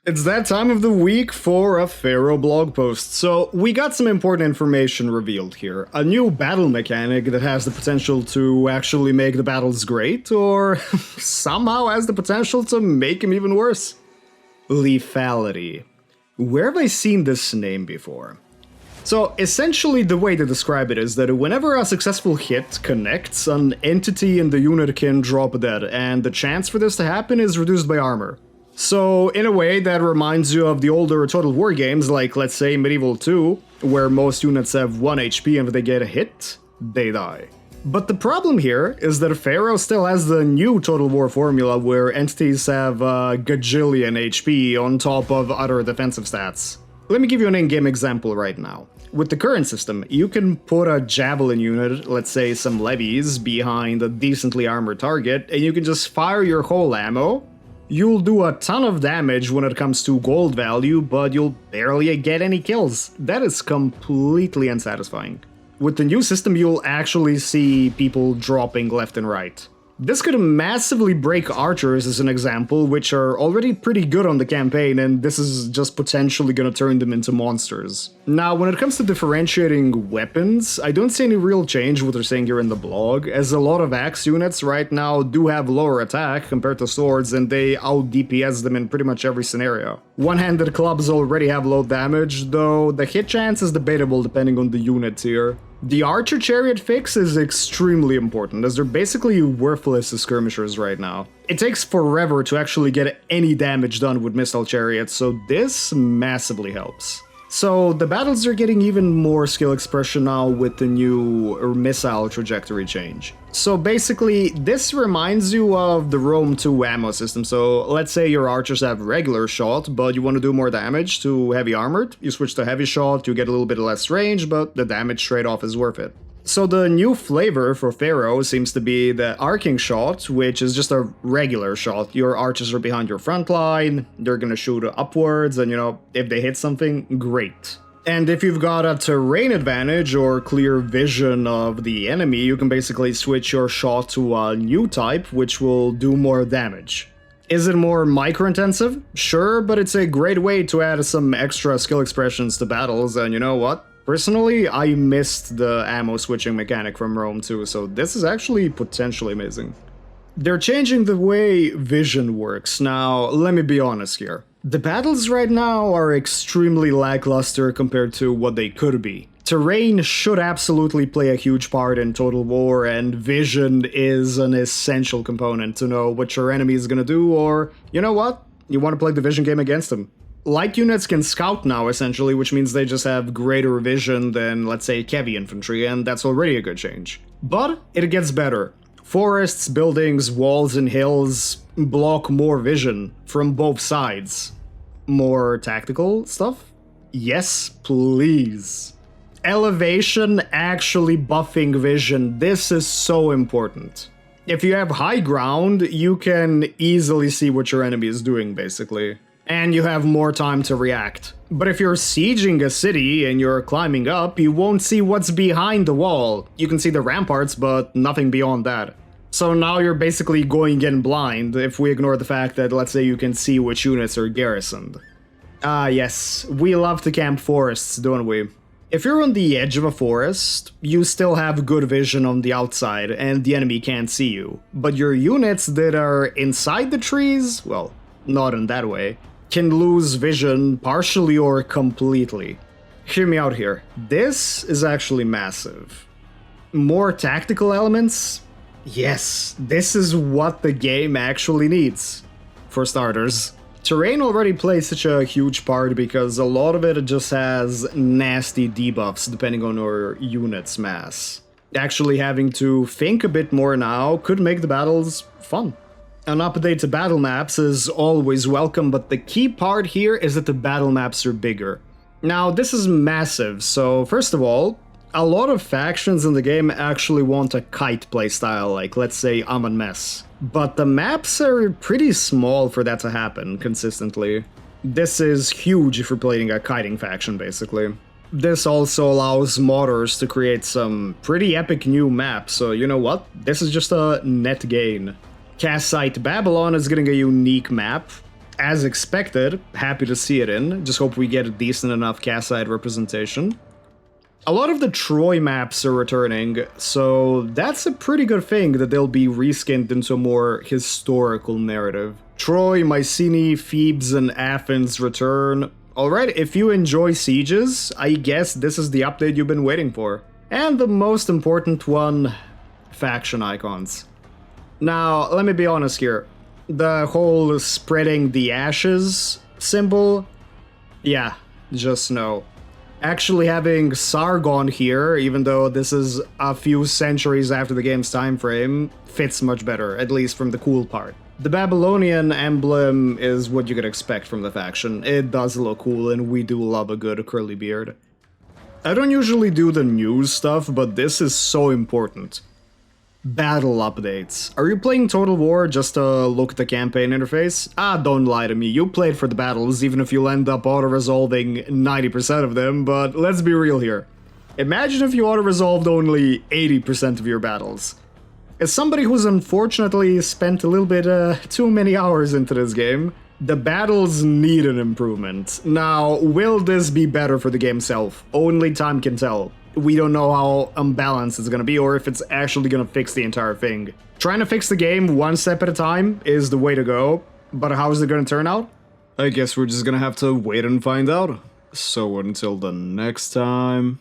It's that time of the week for a Pharaoh blog post. So we got some important information revealed here. A new battle mechanic that has the potential to actually make the battles great, or somehow has the potential to make them even worse. Lethality. Where have I seen this name before? So essentially the way to describe it is that whenever a successful hit connects, an entity in the unit can drop dead, and the chance for this to happen is reduced by armor. So, in a way, that reminds you of the older Total War games, like, let's say, Medieval 2, where most units have 1 HP and if they get a hit, they die. But the problem here is that Pharaoh still has the new Total War formula where entities have a gajillion HP on top of other defensive stats. Let me give you an in-game example right now. With the current system, you can put a javelin unit, let's say some levies, behind a decently armored target, and you can just fire your whole ammo. You'll do a ton of damage when it comes to gold value, but you'll barely get any kills. That is completely unsatisfying. With the new system, you'll actually see people dropping left and right. This could massively break archers as an example, which are already pretty good on the campaign, and this is just potentially gonna turn them into monsters. Now, when it comes to differentiating weapons, I don't see any real change what they're saying here in the blog, as a lot of axe units right now do have lower attack compared to swords, and they out-DPS them in pretty much every scenario. One-handed clubs already have low damage, though the hit chance is debatable depending on the unit tier. The Archer Chariot fix is extremely important, as they're basically worthless as skirmishers right now. It takes forever to actually get any damage done with Missile Chariots, so this massively helps. So the battles are getting even more skill expression now with the new missile trajectory change. So basically, this reminds you of the Rome 2 ammo system. So let's say your archers have regular shot, but you want to do more damage to heavy armored. You switch to heavy shot, you get a little bit less range, but the damage trade-off is worth it. So the new flavor for Pharaoh seems to be the arcing shot, which is just a regular shot. Your archers are behind your front line, they're gonna shoot upwards, and if they hit something, great. And if you've got a terrain advantage or clear vision of the enemy, you can basically switch your shot to a new type, which will do more damage. Is it more micro-intensive? Sure, but it's a great way to add some extra skill expressions to battles, and you know what? Personally, I missed the ammo switching mechanic from Rome 2, so this is actually potentially amazing. They're changing the way vision works. Now, let me be honest here. The battles right now are extremely lackluster compared to what they could be. Terrain should absolutely play a huge part in Total War, and vision is an essential component to know what your enemy is gonna do, or, you know what? You want to play the vision game against them. Light units can scout now, essentially, which means they just have greater vision than, let's say, heavy infantry, and that's already a good change. But it gets better. Forests, buildings, walls, and hills block more vision from both sides. More tactical stuff? Yes, please. Elevation actually buffing vision. This is so important. If you have high ground, you can easily see what your enemy is doing, basically. And you have more time to react. But if you're sieging a city and you're climbing up, you won't see what's behind the wall. You can see the ramparts, but nothing beyond that. So now you're basically going in blind if we ignore the fact that, let's say, you can see which units are garrisoned. Ah yes, we love to camp forests, don't we? If you're on the edge of a forest, you still have good vision on the outside and the enemy can't see you. But your units that are inside the trees, well, not in that way, can lose vision partially or completely. Hear me out here. This is actually massive. More tactical elements? Yes, this is what the game actually needs. For starters, terrain already plays such a huge part because a lot of it just has nasty debuffs depending on your unit's mass. Actually having to think a bit more now could make the battles fun. An update to battle maps is always welcome, but the key part here is that the battle maps are bigger. Now, this is massive, so first of all, a lot of factions in the game actually want a kite playstyle, like let's say Amon Mess. But the maps are pretty small for that to happen consistently. This is huge if you're playing a kiting faction, basically. This also allows modders to create some pretty epic new maps, so you know what? This is just a net gain. Cast Site Babylon is getting a unique map. as expected, happy to see it in. Just hope we get a decent enough cast side representation. A lot of the Troy maps are returning, so that's a pretty good thing that they'll be reskinned into a more historical narrative. Troy, Mycenae, Thebes, and Athens return. Alright, if you enjoy sieges, I guess this is the update you've been waiting for. And the most important one, faction icons. Now, let me be honest here. The whole spreading the ashes symbol, yeah, just no. Actually having Sargon here, even though this is a few centuries after the game's time frame, fits much better, at least from the cool part. The Babylonian emblem is what you could expect from the faction. It does look cool, and we do love a good curly beard. I don't usually do the news stuff, but this is so important. Battle updates. Are you playing Total War just to look at the campaign interface? Ah, don't lie to me, you played for the battles even if you'll end up auto-resolving 90% of them, but let's be real here. Imagine if you auto-resolved only 80% of your battles. As somebody who's unfortunately spent a little bit too many hours into this game, the battles need an improvement. Now, will this be better for the game itself? Only time can tell. We don't know how unbalanced it's gonna be or if it's actually gonna fix the entire thing. Trying to fix the game one step at a time is the way to go, but how is it gonna turn out? I guess we're just gonna have to wait and find out. So until the next time...